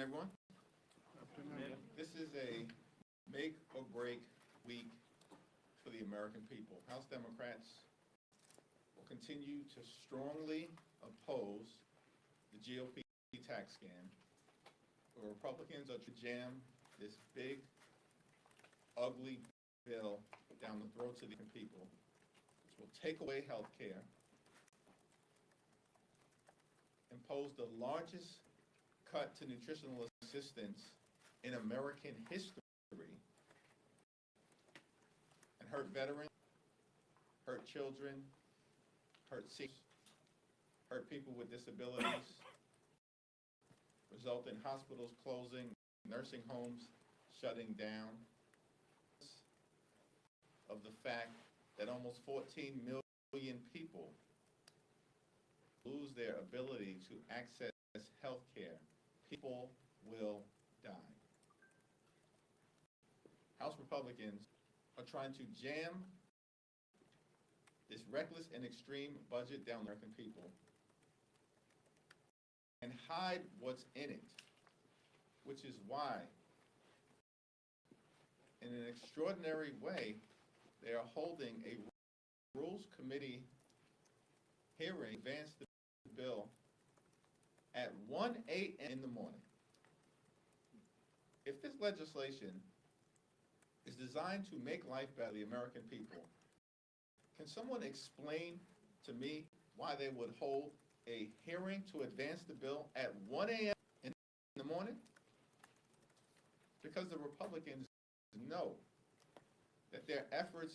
afternoon, everyone. This is a make or break week for the American people. House Democrats will continue to strongly oppose the GOP tax scam. The Republicans are to jam this big, ugly bill down the throats of the people, which will take away health care, impose the largest cut to nutritional assistance in American history, and hurt veterans, hurt children, hurt seniors, hurt people with disabilities, result in hospitals closing, nursing homes shutting down, of the fact that almost 14 million people lose their ability to access health care. People will die. House Republicans are trying to jam this reckless and extreme budget down the American people and hide what's in it, which is why, in an extraordinary way, they are holding a Rules Committee hearing, advance the bill at 1 a.m. in the morning. If this legislation is designed to make life better for the American people, can someone explain to me why they would hold a hearing to advance the bill at 1 a.m. in the morning? Because the Republicans know that their efforts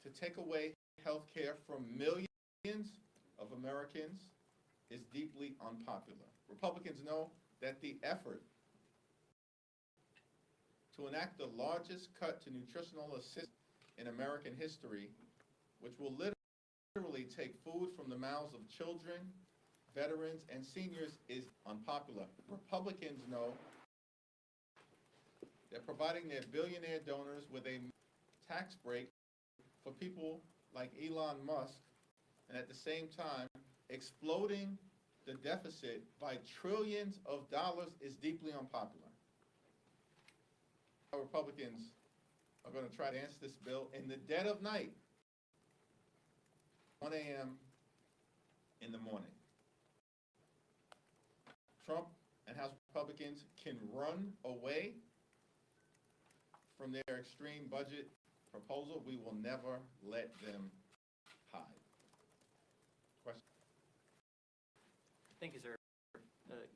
to take away health care from millions of Americans is deeply unpopular. Republicans know that the effort to enact the largest cut to nutritional assistance in American history, which will literally take food from the mouths of children, veterans, and seniors, is unpopular. Republicans know that providing their billionaire donors with a tax break for people like Elon Musk, and at the same time exploding the deficit by trillions of dollars, is deeply unpopular. Republicans are going to try to advance this bill in the dead of night, 1 a.m. in the morning. Trump and House Republicans can run away from their extreme budget proposal. We will never let them hide. Question? Thank you, sir.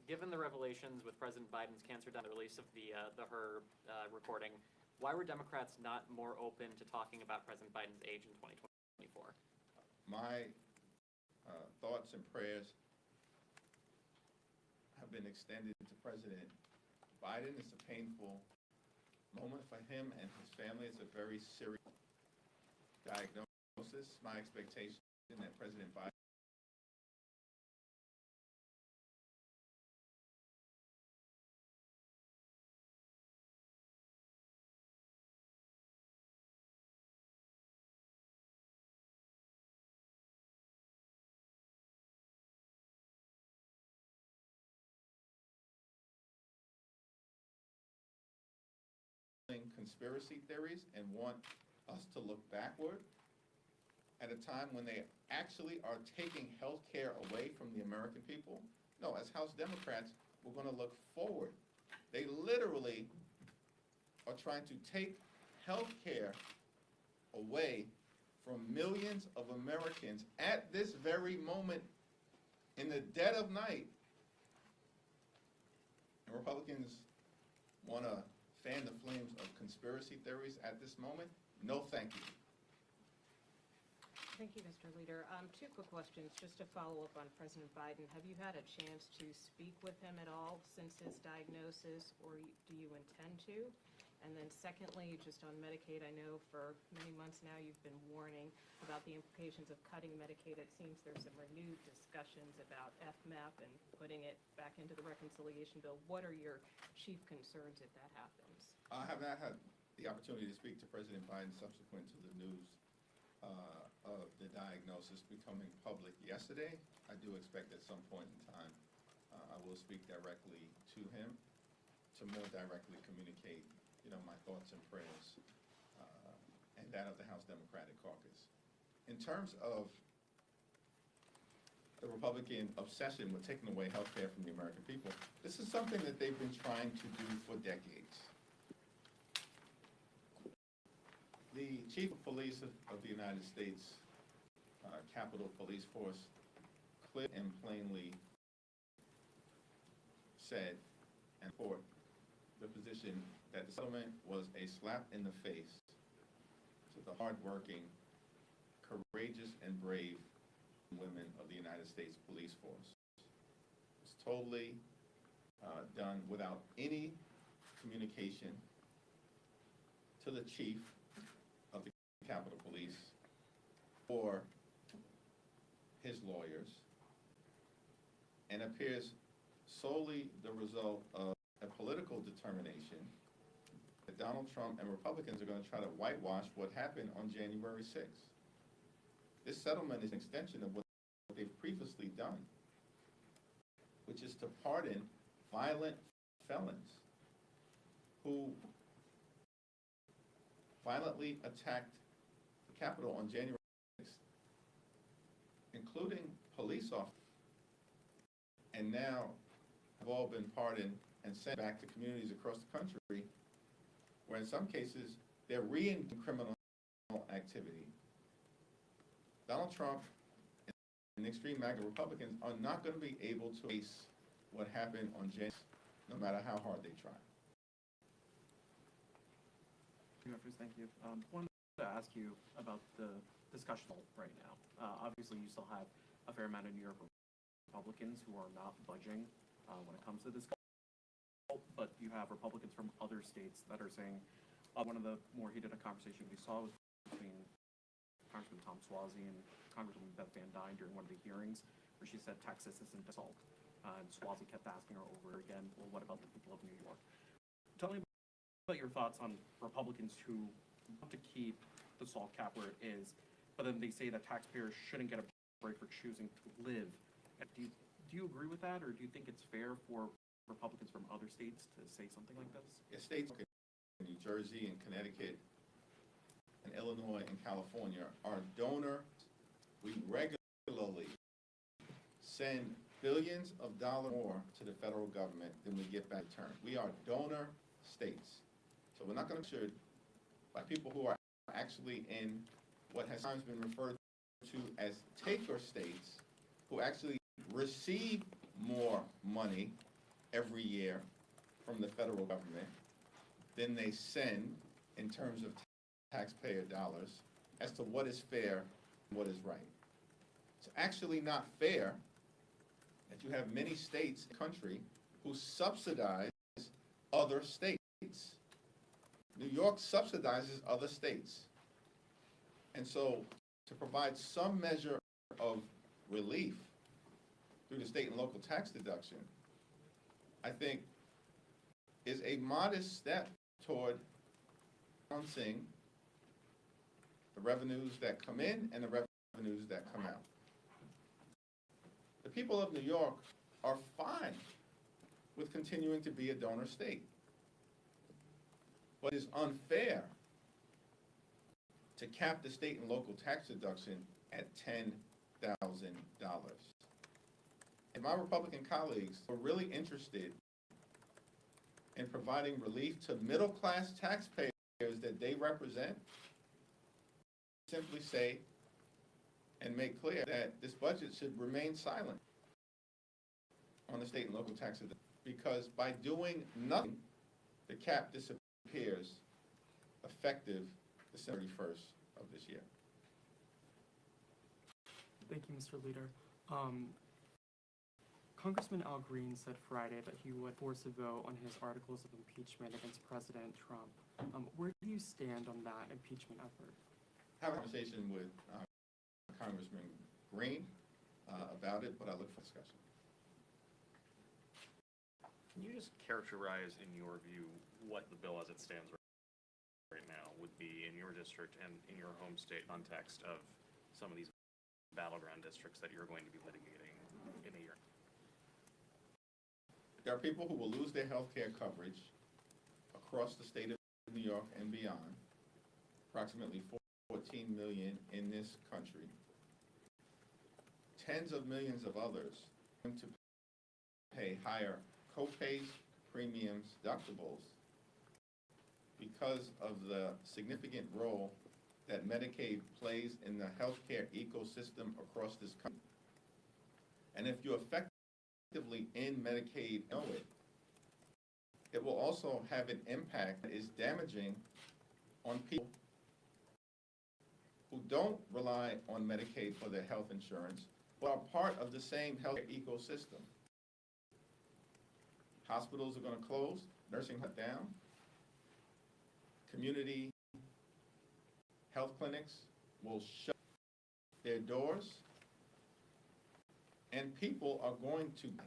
Given the revelations with President Biden's cancer down the release of the her recording, why were Democrats not more open to talking about President Biden's age in 2024? My thoughts and prayers have been extended to President Biden. It's a painful moment for him and his family. It's a very serious diagnosis. My expectation that President Biden conspiracy theories and want us to look backward at a time when they actually are taking health care away from the American people. No, as House Democrats, we're going to look forward. They literally are trying to take health care away from millions of Americans at this very moment in the dead of night. And Republicans want to fan the flames of conspiracy theories at this moment? No, thank you. Thank you, Mr. Leader. Two quick questions, just to follow up on President Biden. Have you had a chance to speak with him at all since his diagnosis, or do you intend to? And then secondly, just on Medicaid, I know for many months now you've been warning about the implications of cutting Medicaid. It seems there's some renewed discussions about FMAP and putting it back into the reconciliation bill. What are your chief concerns if that happens? I have not had the opportunity to speak to President Biden subsequent to the news of the diagnosis becoming public yesterday. I do expect at some point in time I will speak directly to him to more directly communicate, my thoughts and prayers and that of the House Democratic Caucus. In terms of the Republican obsession with taking away health care from the American people, this is something that they've been trying to do for decades. The Chief of Police of the United States, Capitol Police Force, clearly and plainly said and support the position that the settlement was a slap in the face to the hardworking, courageous, and brave women of the United States Police Force. It's totally done without any communication to the chief of the Capitol Police or his lawyers, and appears solely the result of a political determination that Donald Trump and Republicans are going to try to whitewash what happened on January 6th. This settlement is an extension of what they've previously done, which is to pardon violent felons who violently attacked the Capitol on January 6th, including police officers, and now have all been pardoned and sent back to communities across the country where in some cases they're re-engaged in criminal activity. Donald Trump and the extreme MAGA Republicans are not going to be able to face what happened on January, no matter how hard they try. Jeffries, thank you. Wanted to ask you about the discussion right now. Obviously, you still have a fair amount of New York Republicans who are not budging when it comes to this, but you have Republicans from other states that are saying one of the more heated conversations we saw was between Congressman Tom Suozzi and Congresswoman Beth Van Dyne during one of the hearings, where she said Texas isn't assault. And Suozzi kept asking her over again, well, what about the people of New York? Tell me about your thoughts on Republicans who want to keep the SALT cap where it is, but then they say that taxpayers shouldn't get a break for choosing to live. Do you agree with that, or do you think it's fair for Republicans from other states to say something like this? Yeah, states like New Jersey and Connecticut and Illinois and California are donor. We regularly send billions of dollars more to the federal government than we get back in return. We are donor states. So we're not going to be assured by people who are actually in what has sometimes been referred to as taker states, who actually receive more money every year from the federal government than they send in terms of taxpayer dollars, as to what is fair and what is right. It's actually not fair that you have many states in the country who subsidize other states. New York subsidizes other states. And so to provide some measure of relief through the state and local tax deduction, I think is a modest step toward balancing the revenues that come in and the revenues that come out. The people of New York are fine with continuing to be a donor state. But it's unfair to cap the state and local tax deduction at $10,000. And my Republican colleagues are really interested in providing relief to middle-class taxpayers that they represent. Simply say and make clear that this budget should remain silent on the state and local tax deduction, because by doing nothing, the cap disappears effective December 31st of this year. Thank you, Mr. Leader. Congressman Al Green said Friday that he would force a vote on his articles of impeachment against President Trump. Where do you stand on that impeachment effort? I have a conversation with Congressman Green about it, but I look for discussion. Can you just characterize, in your view, what the bill as it stands right now would be in your district and in your home state context of some of these battleground districts that you're going to be litigating in a year? There are people who will lose their health care coverage across the state of New York and beyond, approximately 14 million in this country. Tens of millions of others going to pay higher co-pays, premiums, deductibles because of the significant role that Medicaid plays in the healthcare ecosystem across this country. And if you effectively in Medicaid know it, it will also have an impact that is damaging on people who don't rely on Medicaid for their health insurance, but are part of the same healthcare ecosystem. Hospitals are going to close, nursing homes down, community health clinics will shut their doors, and people are going to die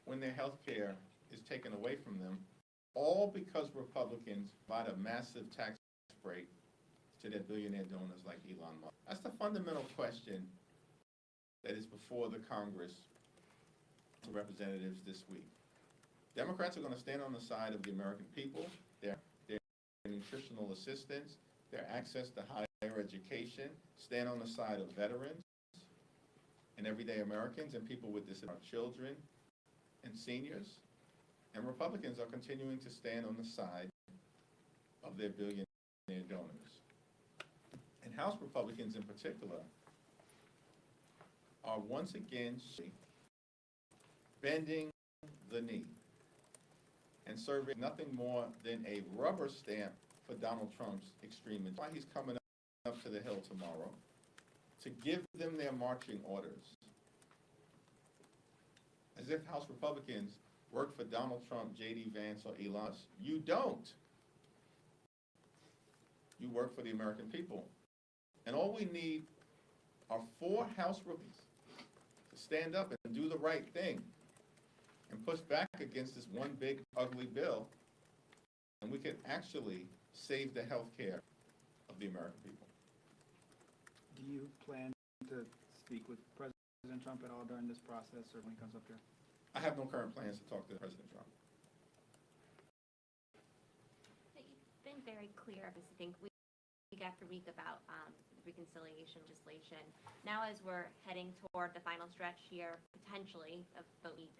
when their health care is taken away from them, all because Republicans provide a massive tax break to their billionaire donors like Elon Musk. That's the fundamental question that is before the Congress representatives this week. Democrats are going to stand on the side of the American people, their nutritional assistance, their access to higher education, stand on the side of veterans and everyday Americans and people with disabilities, children and seniors. And Republicans are continuing to stand on the side of their billionaire donors. And House Republicans in particular are once again bending the knee and serving nothing more than a rubber stamp for Donald Trump's extremism. That's why he's coming up to the Hill tomorrow, to give them their marching orders. As if House Republicans work for Donald Trump, J.D. Vance, or Elon Musk. You don't. You work for the American people. And all we need are 4 House Republicans to stand up and do the right thing and push back against this one big, ugly bill, and we can actually save the health care of the American people. Do you plan to speak with President Trump at all during this process or when he comes up here? I have no current plans to talk to President Trump. You've been very clear, I think, week after week about reconciliation legislation. Now as we're heading toward the final stretch here, potentially, of the week,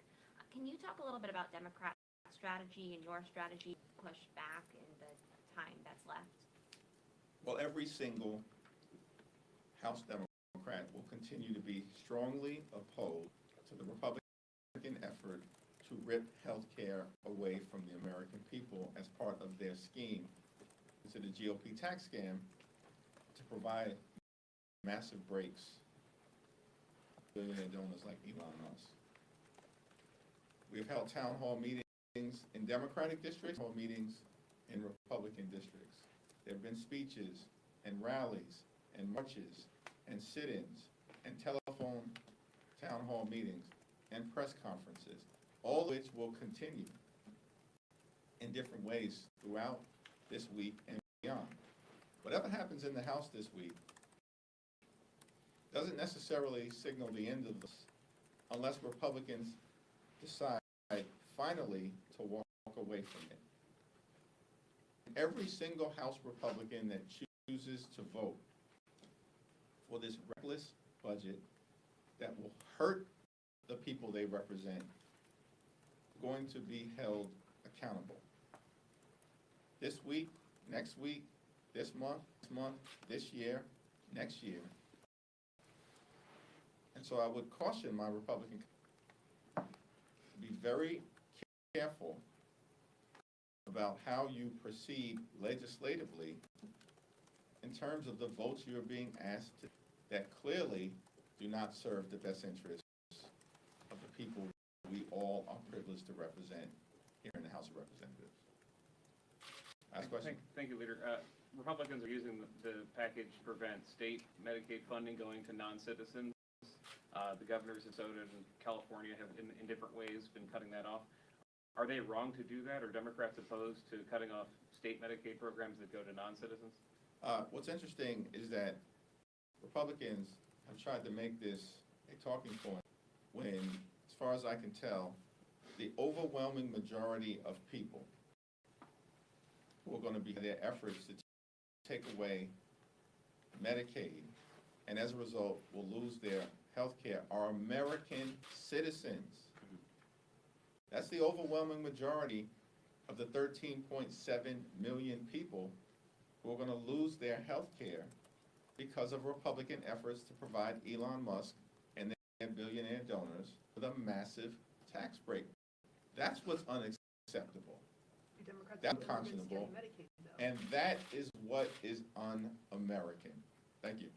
can you talk a little bit about Democrat strategy and your strategy to push back in the time that's left? Well, every single House Democrat will continue to be strongly opposed to the Republican effort to rip health care away from the American people as part of their scheme to the GOP tax scam to provide massive breaks to billionaire donors like Elon Musk. We've held town hall meetings in Democratic districts, hall meetings in Republican districts. There have been speeches and rallies and marches and sit-ins and telephone town hall meetings and press conferences, all of which will continue in different ways throughout this week and beyond. Whatever happens in the House this week doesn't necessarily signal the end of this unless Republicans decide finally to walk away from it. Every single House Republican that chooses to vote for this reckless budget that will hurt the people they represent going to be held accountable. This week, next week, this month, this year, next year. And so I would caution my Republican to be very careful about how you proceed legislatively in terms of the votes you're being asked to, that clearly do not serve the best interests of the people we all are privileged to represent here in the House of Representatives. Last question. Thank you, Leader. Republicans are using the package to prevent state Medicaid funding going to non-citizens. The governors of Minnesota and California have, in different ways, been cutting that off. Are they wrong to do that? Are Democrats opposed to cutting off state Medicaid programs that go to non-citizens? What's interesting is that Republicans have tried to make this a talking point when it's far as I can tell, the overwhelming majority of people who are going to be their efforts to take away Medicaid, and as a result will lose their health care, are American citizens. That's the overwhelming majority of the 13.7 million people who are going to lose their health care because of Republican efforts to provide Elon Musk and their billionaire donors with a massive tax break. That's what's unacceptable. That's unconscionable. And that is what is un-American. Thank you.